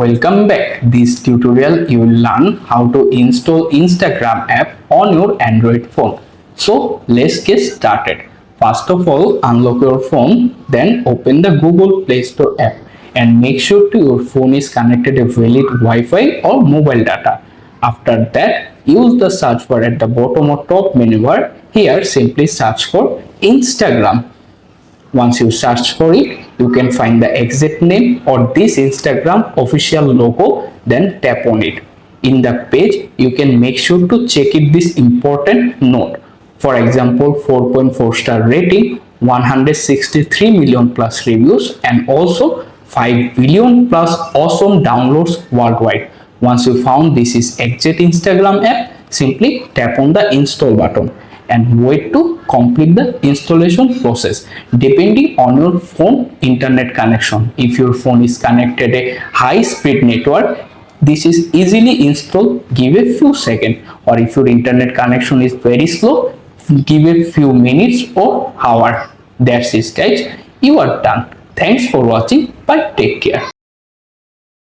Welcome back. This tutorial you will learn how to install Instagram app on your Android phone. So let's get started. First of all, unlock your phone, then open the Google Play Store app and make sure your phone is connected to valid Wi-Fi or mobile data. After that, use the search bar at the bottom or top menu bar. Here simply search for Instagram. Once you search for it, you can find the exact name or this Instagram official logo, then tap on it. In the page, you can make sure to check it this important note. For example, 4.4 star rating, 163 million plus reviews and also 5 billion plus awesome downloads worldwide. Once you found this is exact Instagram app, simply tap on the install button and wait to complete the installation process depending on your phone internet connection. If your phone is connected a high speed network, this is easily installed, give a few seconds, or if your internet connection is very slow, give a few minutes or hour. That's it guys, you are done. Thanks for watching. Bye, take care.